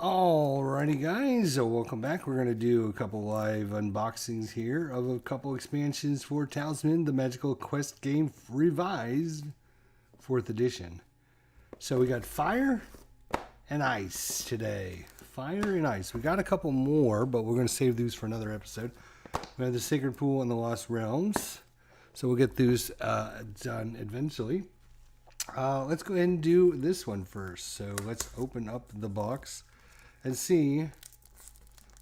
Alrighty guys, so welcome back. We're going to do a couple live unboxings here of a couple expansions for Talisman, the Magical Quest game revised 4th edition. So we got Fire and Ice today. Fire and Ice. We got a couple more, but we're going to save these for another episode. We have the Sacred Pool and the Lost Realms. So we'll get those done eventually. Let's go ahead and do this one first. So let's open up the box and see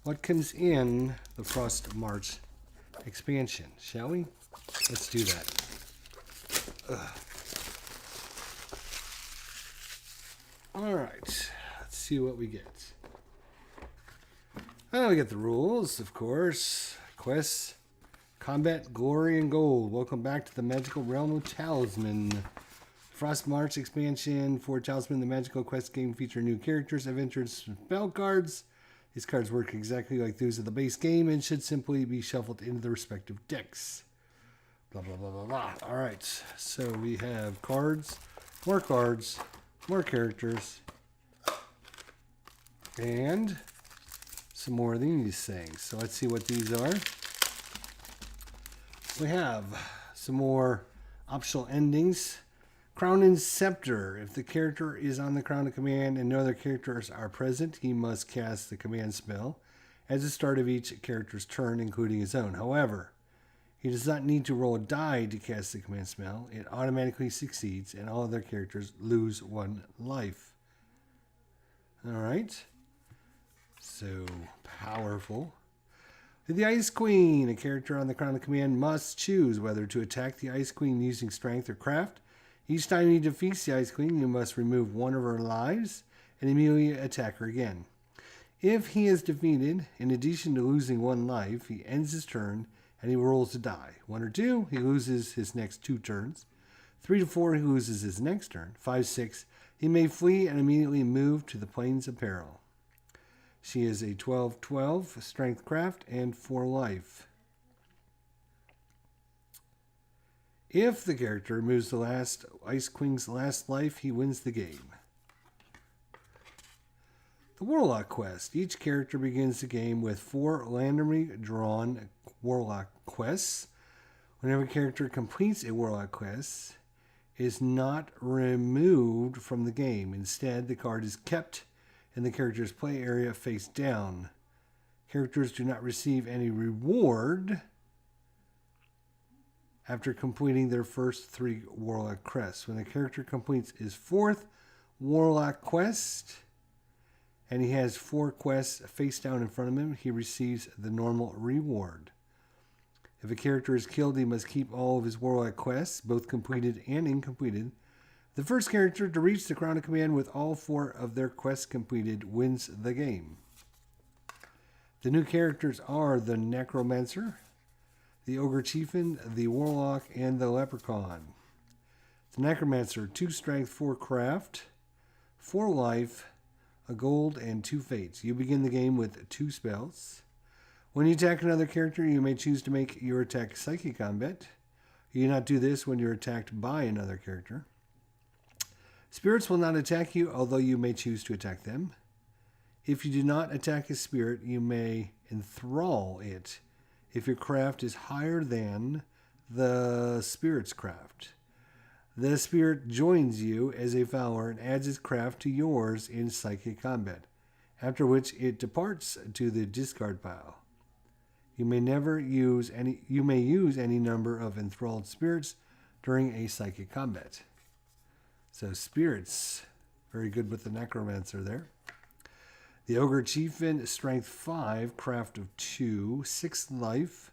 what comes in the Frostmarch expansion, shall we? Let's do that. Alright, let's see what we get. We get the rules, of course. Quests, combat, glory, and gold. Welcome back to the magical realm of Talisman. Frostmarch expansion for Talisman, the Magical Quest game, feature new characters, adventures, spell cards. These cards work exactly like those of the base game and should simply be shuffled into the respective decks. Blah, blah, blah, blah, blah. All right, so we have cards, more characters, and some more of these things. So let's see what these are. We have some more optional endings. Crown and Scepter. If the character is on the Crown of Command and no other characters are present, he must cast the command spell at the start of each character's turn, including his own. However, he does not need to roll a die to cast the command spell. It automatically succeeds, and all other characters lose 1 life. Alright. So powerful. The Ice Queen. A character on the Crown of Command must choose whether to attack the Ice Queen using Strength or Craft. Each time he defeats the Ice Queen, you must remove 1 of her lives and immediately attack her again. If he is defeated, in addition to losing 1 life, he ends his turn and he rolls a die. 1 or 2, he loses his next 2 turns. 3 to 4, he loses his next turn. 5, 6, he may flee and immediately move to the Plains of Peril. She is a 12/12, Strength Craft, and 4 life. If the character removes the last Ice Queen's last life, he wins the game. The Warlock Quest. Each character begins the game with 4 randomly drawn Warlock Quests. Whenever a character completes a Warlock Quest, it is not removed from the game. Instead, the card is kept in the character's play area face down. Characters do not receive any reward after completing their first 3 Warlock Quests. When the character completes his 4th Warlock Quest, and he has 4 quests face down in front of him, he receives the normal reward. If a character is killed, he must keep all of his Warlock Quests, both completed and incompleted. The first character to reach the Crown of Command with all 4 of their quests completed wins the game. The new characters are the Necromancer, the Ogre Chieftain, the Warlock, and the Leprechaun. The Necromancer, 2 strength, 4 craft, 4 life, a gold, and 2 fates. You begin the game with 2 spells. When you attack another character, you may choose to make your attack psychic combat. You do not do this when you're attacked by another character. Spirits will not attack you, although you may choose to attack them. If you do not attack a spirit, you may enthrall it if your craft is higher than the spirit's craft. The spirit joins you as a follower and adds its craft to yours in psychic combat, after which it departs to the discard pile. You may use any number of enthralled spirits during a psychic combat. So spirits, very good with the Necromancer there. The Ogre Chieftain, Strength 5, Craft of 2, 6 life,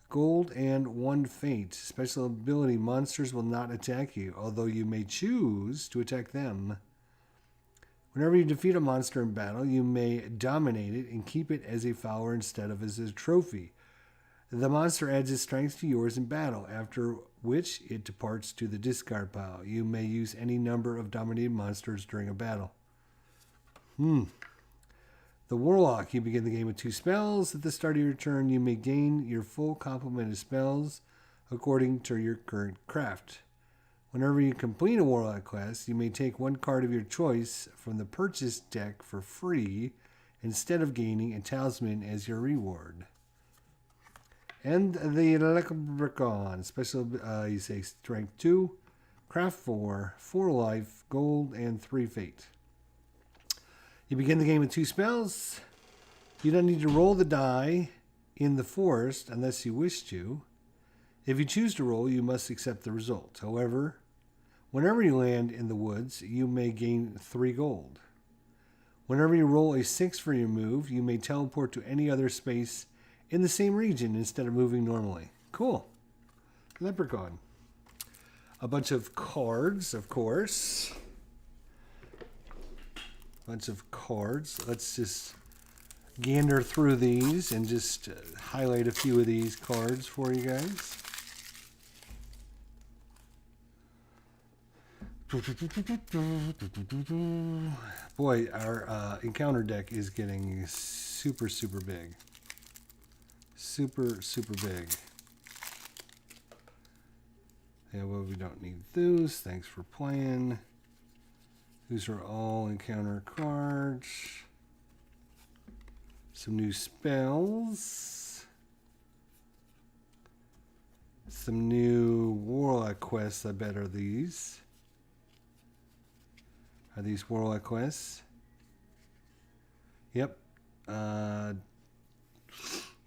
gold, and 1 fate. Special ability, monsters will not attack you, although you may choose to attack them. Whenever you defeat a monster in battle, you may dominate it and keep it as a follower instead of as a trophy. The monster adds its strength to yours in battle, after which it departs to the discard pile. You may use any number of dominated monsters during a battle. The Warlock. You begin the game with 2 spells. At the start of your turn, you may gain your full complement of spells according to your current craft. Whenever you complete a Warlock Quest, you may take one card of your choice from the purchase deck for free instead of gaining a talisman as your reward. And the Leprechaun, special, you say strength 2, craft 4, 4 life, gold, and 3 fate. You begin the game with 2 spells. You don't need to roll the die in the forest unless you wish to. If you choose to roll, you must accept the result. However, whenever you land in the woods, you may gain 3 gold. Whenever you roll a 6 for your move, you may teleport to any other space in the same region instead of moving normally. Cool. Leprechaun. A bunch of cards, of course. Bunch of cards. Let's just gander through these and just highlight a few of these cards for you guys. Boy, our encounter deck is getting super, super big. Super, super big. Yeah, well, we don't need those. Thanks for playing. These are all encounter cards. Some new spells. Some new Warlock Quests, I bet, are these. Are these Warlock Quests? Yep.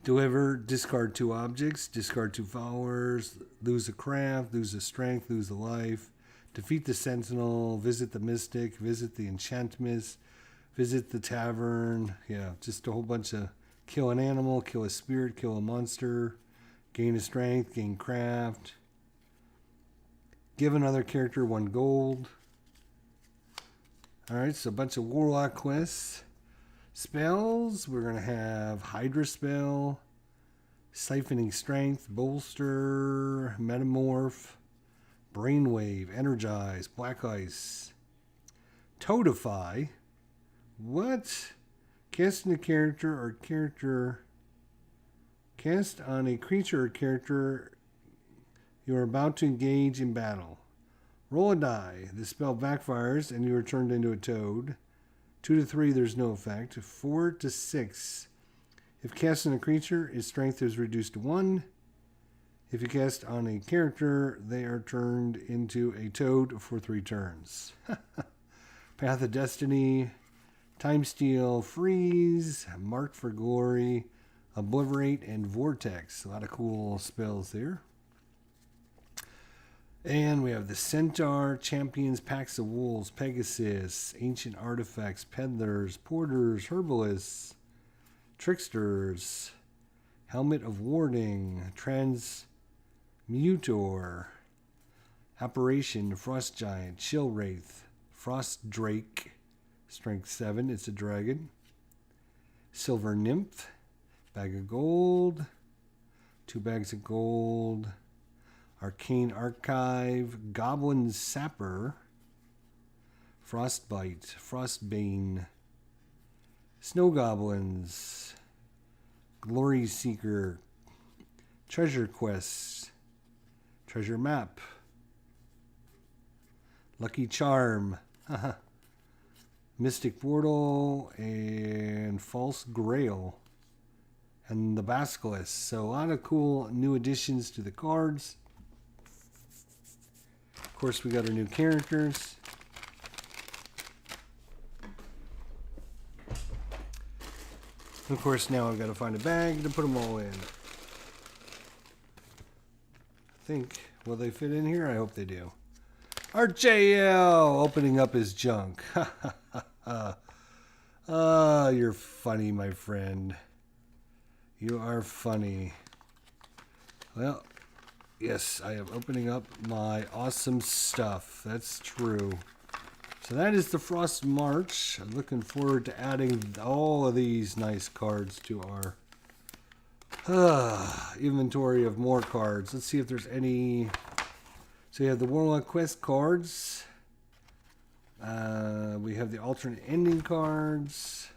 Deliver, discard 2 objects, discard 2 followers, lose a craft, lose a strength, lose a life, defeat the sentinel, visit the mystic, visit the enchantment, visit the tavern. Yeah, just a whole bunch of kill an animal, kill a spirit, kill a monster, gain a strength, gain craft, give another character 1 gold. Alright, so a bunch of Warlock Quests. Spells, we're going to have Hydra Spell, Siphoning Strength, Bolster, Metamorph, Brainwave, Energize, Black Ice, Toadify. What? Cast on a character or character. Cast on a creature or character you are about to engage in battle. Roll a die. The spell backfires and you are turned into a toad. 2 to 3, there's no effect. 4 to 6. If cast on a creature, its strength is reduced to 1. If you cast on a character, they are turned into a toad for 3 turns. Path of Destiny, Time Steal, Freeze, Mark for Glory, Obliterate, and Vortex. A lot of cool spells there. And we have the Centaur, Champions, Packs of Wolves, Pegasus, Ancient Artifacts, Peddlers, Porters, Herbalists, Tricksters, Helmet of Warding, Transmutor, Apparition, Frost Giant, Chill Wraith, Frost Drake, Strength 7, it's a dragon, Silver Nymph, Bag of Gold, 2 bags of gold, Arcane Archive, Goblin Sapper, Frostbite, Frostbane, Snow Goblins, Glory Seeker, Treasure Quest, Treasure Map, Lucky Charm, Mystic Portal, and False Grail, and the Basilisk. So a lot of cool new additions to the cards. Of course, we got our new characters. Of course, now I've got to find a bag to put them all in. I think, will they fit in here? I hope they do. RJL opening up his junk. You're funny, my friend. You are funny. Well, yes, I am opening up my awesome stuff. That's true. So that is the Frostmarch. I'm looking forward to adding all of these nice cards to our inventory of more cards. Let's see if there's any. So you have the Warlock Quest cards. We have the alternate ending cards.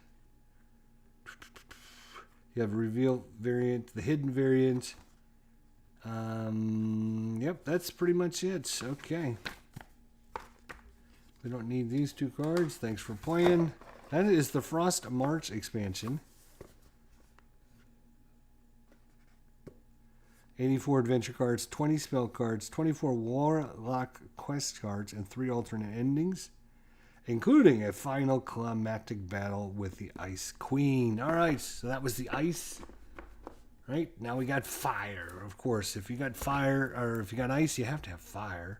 You have reveal variant, the hidden variant. Yep, that's pretty much it. Okay. We don't need these 2 cards. Thanks for playing. That is the Frostmarch expansion. 84 adventure cards, 20 spell cards, 24 Warlock Quest cards, and 3 alternate endings, including a final climactic battle with the Ice Queen. All right, so that was the ice. Right, now we got fire. Of course, if you got fire, or if you got ice, you have to have fire.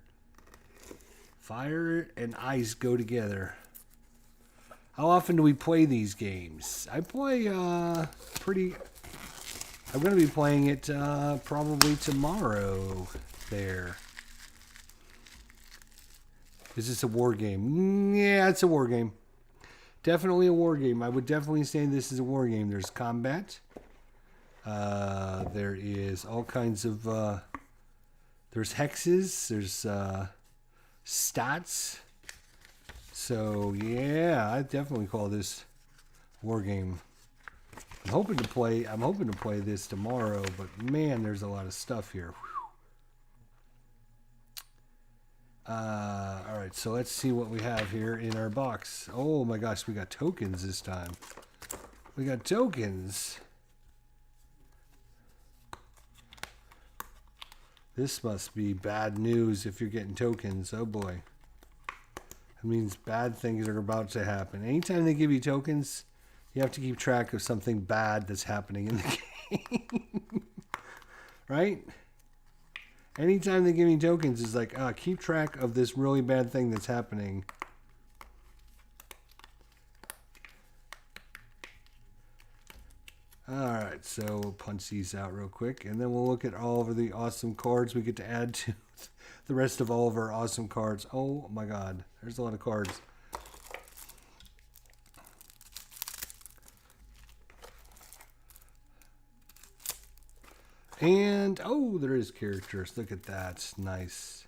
Fire and ice go together. How often do we play these games? I play I'm going to be playing it probably tomorrow there. Is this a war game? Yeah, it's a war game. Definitely a war game. I would definitely say this is a war game. There's combat. There is all kinds of... there's hexes. There's stats. So, yeah, I definitely call this war game. I'm hoping to play this tomorrow, but man, there's a lot of stuff here. All right, so let's see what we have here in our box. Oh my gosh, we got tokens this time. We got tokens. This must be bad news if you're getting tokens. Oh boy. That means bad things are about to happen. Anytime they give you tokens, you have to keep track of something bad that's happening in the game. Right? Anytime they give me tokens, it's like, keep track of this really bad thing that's happening. Alright, so we'll punch these out real quick, and then we'll look at all of the awesome cards we get to add to the rest of all of our awesome cards. Oh my god, there's a lot of cards. And, oh, there is characters. Look at that. Nice.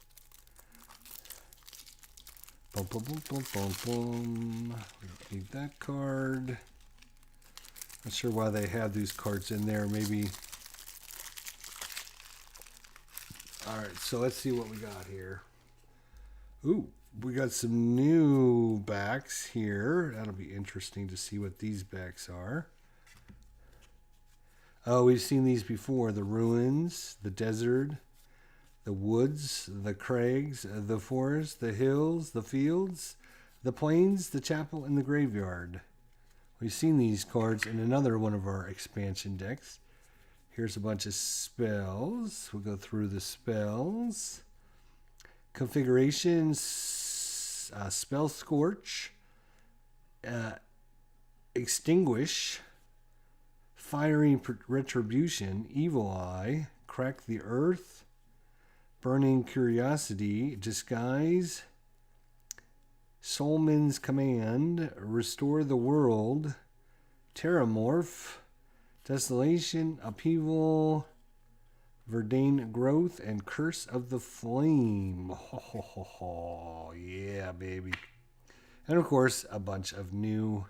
Boom, boom, boom, boom, boom, boom. We don't need that card. Not sure why they have these cards in there. Maybe. Alright, so let's see what we got here. Ooh, we got some new backs here. That'll be interesting to see what these backs are. Oh, we've seen these before. The ruins, the desert, the woods, the crags, the forest, the hills, the fields, the plains, the chapel, and the graveyard. We've seen these cards in another one of our expansion decks. Here's a bunch of spells. We'll go through the spells. Configurations, Spell Scorch, Extinguish, Fiery Retribution, Evil Eye, Crack the Earth, Burning Curiosity, Disguise, Soulman's Command, Restore the World, Terramorph, Desolation, Upheaval, Verdane Growth, and Curse of the Flame. Ho, ho, ho, ho. Yeah, baby. And of course, a bunch of new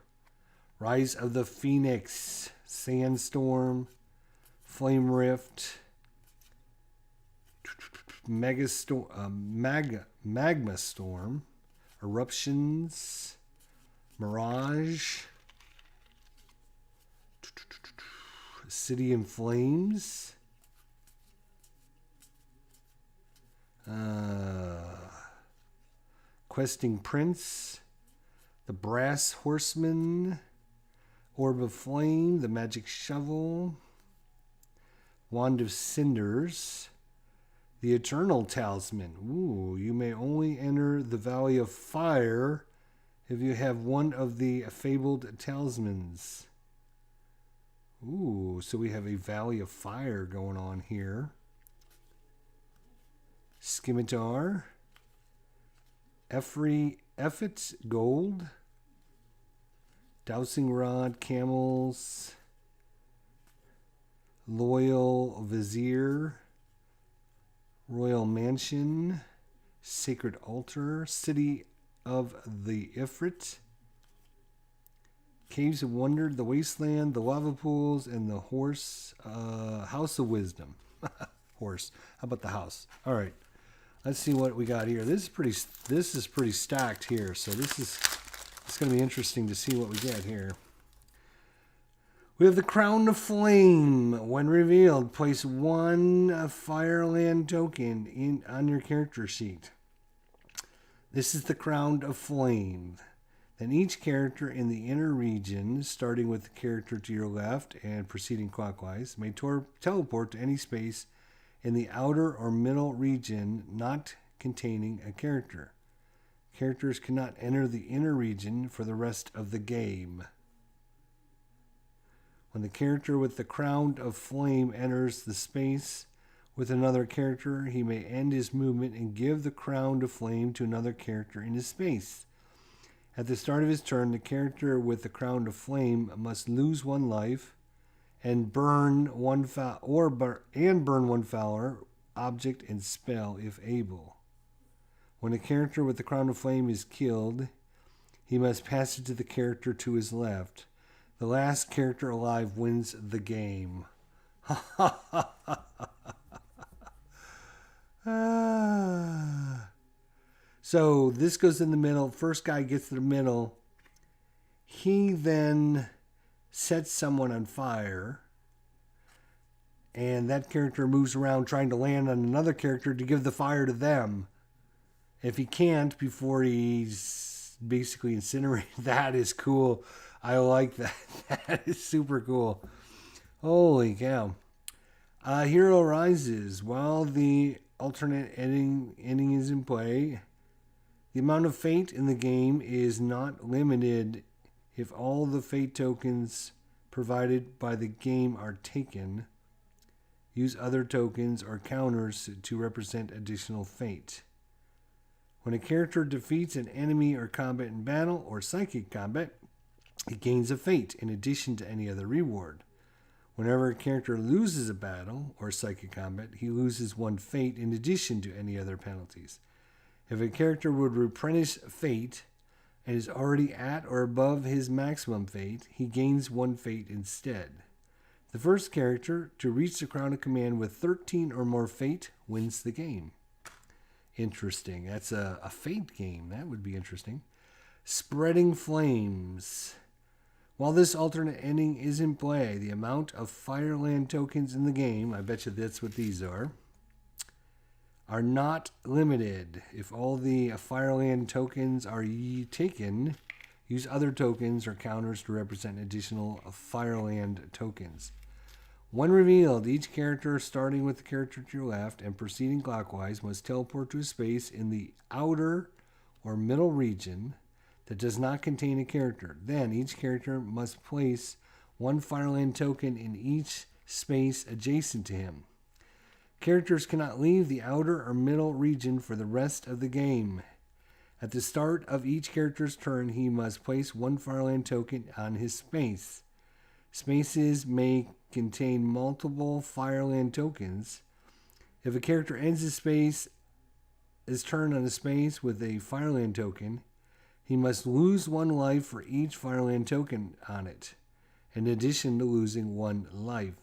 Rise of the Phoenix, Sandstorm, Flame Rift, Magma Storm, Eruptions, Mirage, City in Flames, Questing Prince, the Brass Horseman, Orb of Flame, the Magic Shovel, Wand of Cinders, the Eternal Talisman. Ooh, you may only enter the Valley of Fire if you have one of the fabled talismans. Ooh, so we have a Valley of Fire going on here. Scimitar, Effet Gold, Dowsing Rod, Camels, Loyal Vizier, Royal Mansion, Sacred Altar, City of the Ifrit, Caves of Wonder, the Wasteland, the Lava Pools, and the House of Wisdom. Horse. How about the house? All right. Let's see what we got here. This is pretty stacked here. So it's going to be interesting to see what we get here. We have the Crown of Flame. When revealed, place one Fireland token on your character sheet. This is the Crown of Flame. Then each character in the inner region, starting with the character to your left and proceeding clockwise, may teleport to any space in the outer or middle region not containing a character. Characters cannot enter the inner region for the rest of the game. When the character with the Crown of Flame enters the space with another character, he may end his movement and give the Crown of Flame to another character in his space. At the start of his turn, the character with the Crown of Flame must lose one life and burn one Fowler, object, and spell if able. When a character with the Crown of Flame is killed, he must pass it to the character to his left. The last character alive wins the game. So this goes in the middle. First guy gets to the middle. He then sets someone on fire. And that character moves around trying to land on another character to give the fire to them. If he can't before he's basically incinerated, that is cool. I like that. That is super cool. Holy cow. Hero Rises. While the alternate ending is in play, the amount of fate in the game is not limited if all the fate tokens provided by the game are taken. Use other tokens or counters to represent additional fate. When a character defeats an enemy or combat in battle or psychic combat, it gains a fate in addition to any other reward. Whenever a character loses a battle or psychic combat, he loses one fate in addition to any other penalties. If a character would replenish fate and is already at or above his maximum fate, he gains one fate instead. The first character to reach the Crown of Command with 13 or more fate wins the game. Interesting. That's a fate game. That would be interesting. Spreading Flames. While this alternate ending is in play, the amount of Fireland tokens in the game, I bet you that's what these are not limited. If all the Fireland tokens are taken, use other tokens or counters to represent additional Fireland tokens. When revealed, each character, starting with the character to your left and proceeding clockwise, must teleport to a space in the outer or middle region that does not contain a character. Then each character must place one Fireland token in each space adjacent to him. Characters cannot leave the outer or middle region for the rest of the game. At the start of each character's turn, he must place one Fireland token on his space. Spaces may contain multiple Fireland tokens. If a character ends his turn on a space with a Fireland token, he must lose one life for each Fireland token on it, in addition to losing one life.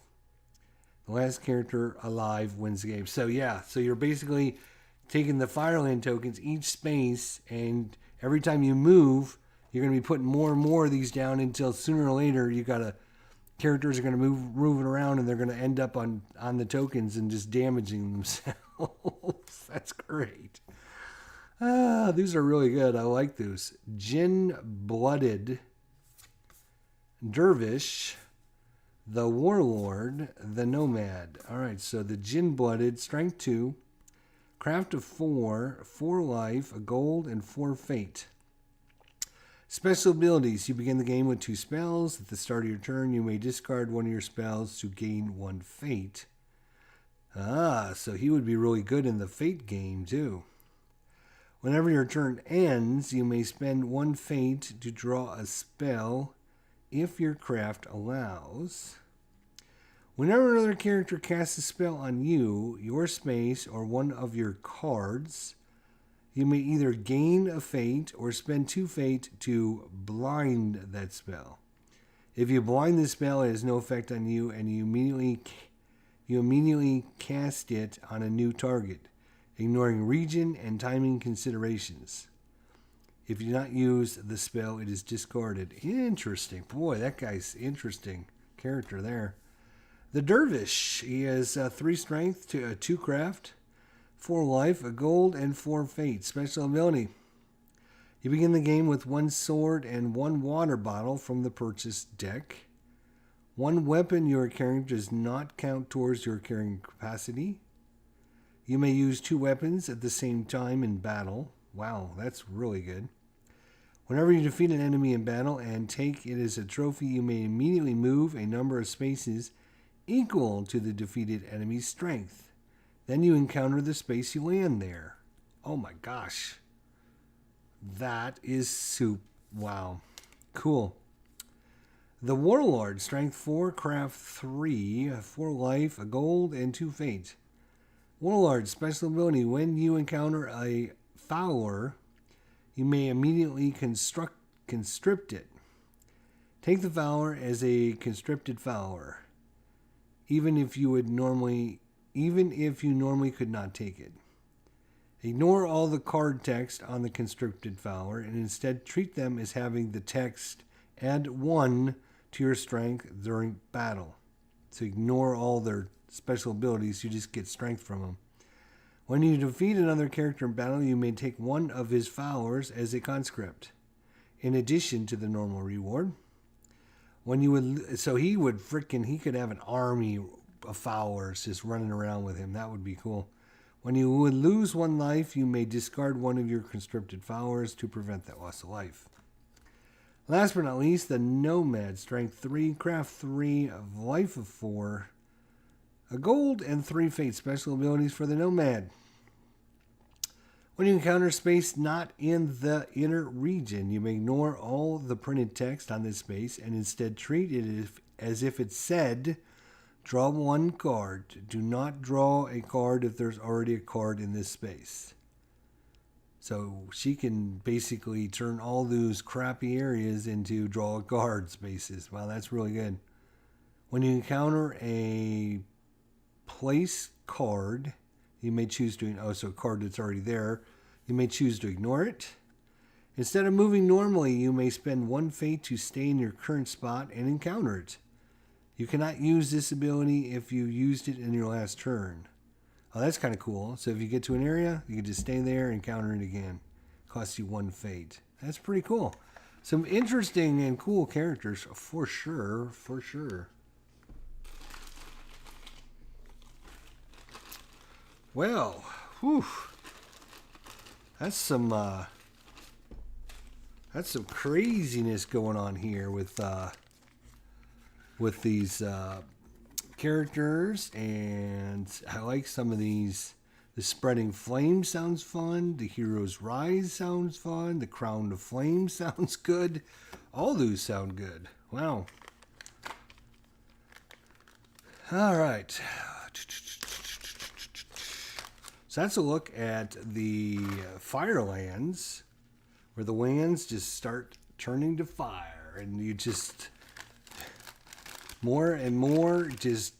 The last character alive wins the game. So yeah, so you're basically taking the Fireland tokens, each space, and every time you move, you're going to be putting more and more of these down until sooner or later characters are going to move it around and they're going to end up on the tokens and just damaging themselves. That's great. These are really good. I like those. Gin-Blooded Dervish, the Warlord, the Nomad. All right, so the Gin-Blooded, strength 2, craft of 4, 4 life, a gold, and 4 fate. Special abilities. You begin the game with 2 spells. At the start of your turn, you may discard one of your spells to gain 1 fate. So he would be really good in the fate game, too. Whenever your turn ends, you may spend 1 fate to draw a spell if your craft allows. Whenever another character casts a spell on you, your space, or one of your cards, you may either gain a fate or spend 2 fate to blind that spell. If you blind the spell, it has no effect on you, and you immediately cast it on a new target. ignoring region and timing considerations. If you do not use the spell, it is discarded. Interesting. Boy, that guy's interesting character there. The Dervish. He has 3 strength, 2 craft, 4 life, a gold, and 4 fate. Special ability. You begin the game with 1 sword and 1 water bottle from the purchased deck. 1 weapon you are carrying does not count towards your carrying capacity. You may use 2 weapons at the same time in battle. Wow, that's really good. Whenever you defeat an enemy in battle and take it as a trophy, you may immediately move a number of spaces equal to the defeated enemy's strength. Then you encounter the space you land there. Oh my gosh. That is soup. Wow. Cool. The Warlord, strength 4, craft 3, 4 life, a gold, and 2 fate. Warlord, special ability. When you encounter a follower, you may immediately constrict it. Take the follower as a conscripted follower, even if you normally could not take it. Ignore all the card text on the conscripted follower and instead treat them as having the text add 1 to your strength during battle. So ignore all their special abilities, you just get strength from them. When you defeat another character in battle, you may take 1 of his followers as a conscript, in addition to the normal reward. He could have an army of followers just running around with him. That would be cool. When you would lose 1 life, you may discard 1 of your conscripted followers to prevent that loss of life. Last but not least, the Nomad, strength 3, craft 3, life of 4, a gold, and 3 fate. Special abilities for the Nomad. When you encounter space not in the inner region, you may ignore all the printed text on this space and instead treat it as if it said, draw 1 card. Do not draw a card if there's already a card in this space. So she can basically turn all those crappy areas into draw a card spaces. Wow, that's really good. When you encounter a place card, you may choose to, a card that's already there, you may choose to ignore it. Instead of moving normally, you may spend 1 fate to stay in your current spot and encounter it. You cannot use this ability if you used it in your last turn. Oh, that's kind of cool. So if you get to an area, you can just stay there and encounter it again. Costs you 1 fate. That's pretty cool. Some interesting and cool characters for sure. For sure. Well, whew. That's some craziness going on here with these characters, and I like some of these. The Spreading Flame sounds fun. The Hero's Rise sounds fun. The Crown of Flame sounds good. All those sound good. Wow. All right. So that's a look at the Firelands, where the lands just start turning to fire, and you just more and more just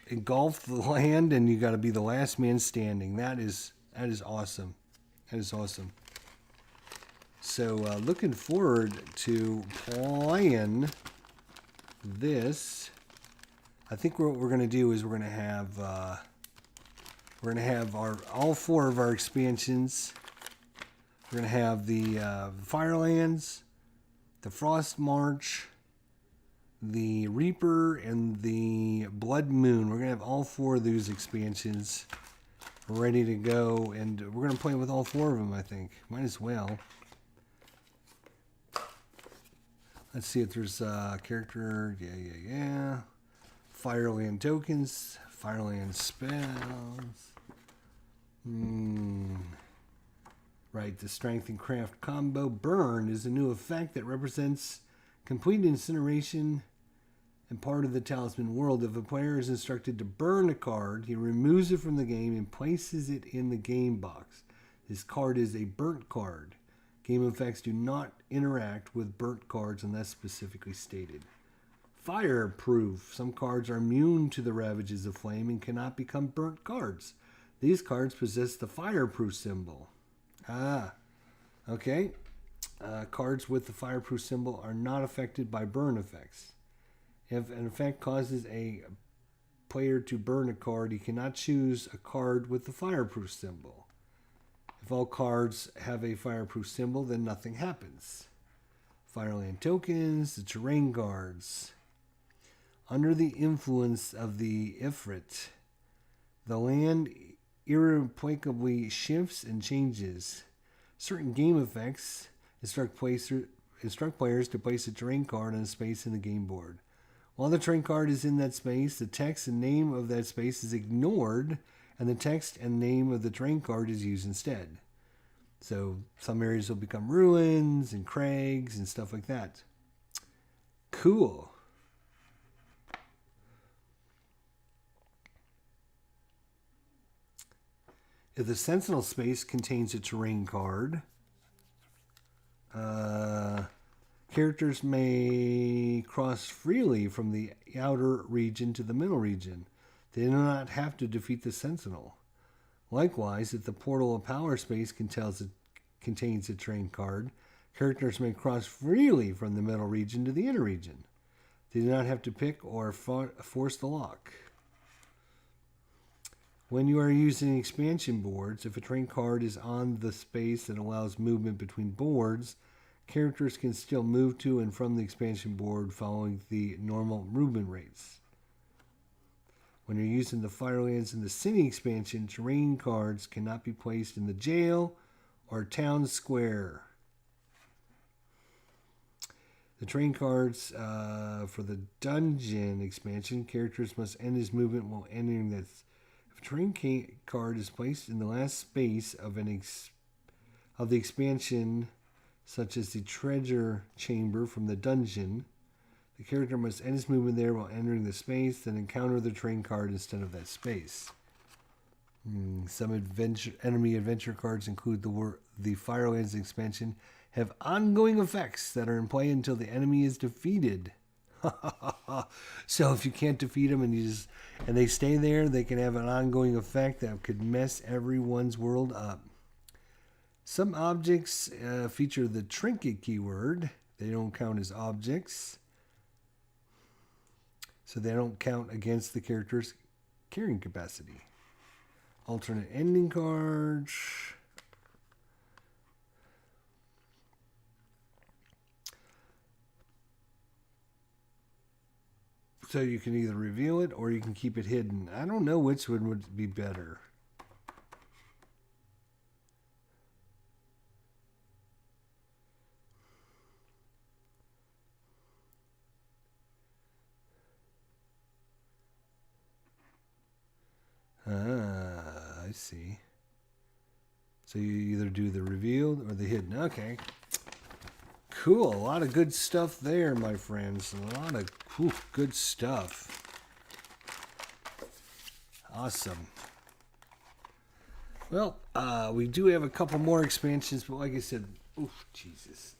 engulf the land, and you got to be the last man standing. That is awesome. That is awesome. So looking forward to playing this. I think what we're going to do is we're going to have all 4 of our expansions. We're going to have the Firelands, the Frostmarch, the Reaper, and the Blood Moon. We're going to have all 4 of those expansions ready to go, and we're going to play with all 4 of them, I think. Might as well. Let's see if there's a character. Yeah. Fireland tokens. Fireland spells. Right, the strength and craft combo. Burn is a new effect that represents complete incineration and part of the Talisman world. If a player is instructed to burn a card, he removes it from the game and places it in the game box. This card is a burnt card. Game effects do not interact with burnt cards unless specifically stated. Fireproof. Some cards are immune to the ravages of flame and cannot become burnt cards. These cards possess the fireproof symbol. Okay. Cards with the fireproof symbol are not affected by burn effects. If an effect causes a player to burn a card, he cannot choose a card with the fireproof symbol. If all cards have a fireproof symbol, then nothing happens. Fireland tokens, the terrain cards. Under the influence of the Ifrit, the land irreplaceably shifts and changes. Certain game effects instruct players to place a terrain card on a space in the game board. While the terrain card is in that space, the text and name of that space is ignored, and the text and name of the terrain card is used instead. So some areas will become ruins and crags and stuff like that. Cool. If the Sentinel space contains a terrain card, characters may cross freely from the outer region to the middle region. They do not have to defeat the Sentinel. Likewise, if the Portal of Power space contains a terrain card, characters may cross freely from the middle region to the inner region. They do not have to pick or force the lock. When you are using expansion boards, if a terrain card is on the space that allows movement between boards, characters can still move to and from the expansion board following the normal movement rates. When you're using the Firelands and the City expansion, terrain cards cannot be placed in the jail or town square. The terrain cards for the dungeon expansion, characters must end his movement while entering that. If a terrain card is placed in the last space of the expansion, such as the treasure chamber from the dungeon, the character must end his movement there while entering the space, then encounter the terrain card instead of that space. Some enemy adventure cards include the Firelands expansion have ongoing effects that are in play until the enemy is defeated. So if you can't defeat them and they stay there, they can have an ongoing effect that could mess everyone's world up. Some objects feature the trinket keyword. They don't count as objects, so they don't count against the character's carrying capacity. Alternate ending cards. So you can either reveal it or you can keep it hidden. I don't know which one would be better. I see. So you either do the revealed or the hidden. Okay. Cool. A lot of good stuff there, my friends. A lot of good stuff. Awesome. Well, we do have a couple more expansions, but like I said, Jesus.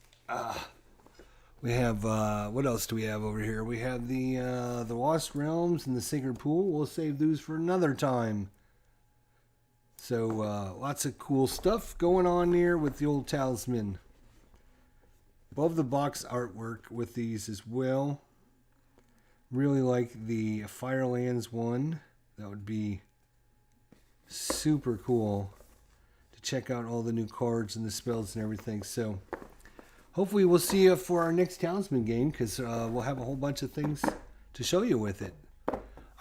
We have, what else do we have over here? We have the Lost Realms and the Sacred Pool. We'll save those for another time. So, lots of cool stuff going on here with the old Talisman. Love the box artwork with these as well. Really like the Firelands one. That would be super cool to check out all the new cards and the spells and everything. So hopefully we'll see you for our next Talisman game, because we'll have a whole bunch of things to show you with it.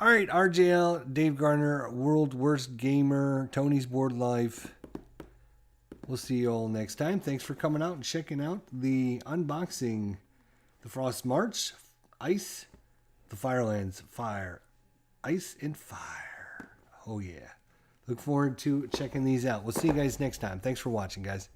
All right, RJL, Dave Garner, World Worst Gamer, Tony's Board Life. We'll see you all next time. Thanks for coming out and checking out the unboxing. The Frostmarch, Ice, the Firelands, Fire, Ice, and Fire. Oh, yeah. Look forward to checking these out. We'll see you guys next time. Thanks for watching, guys.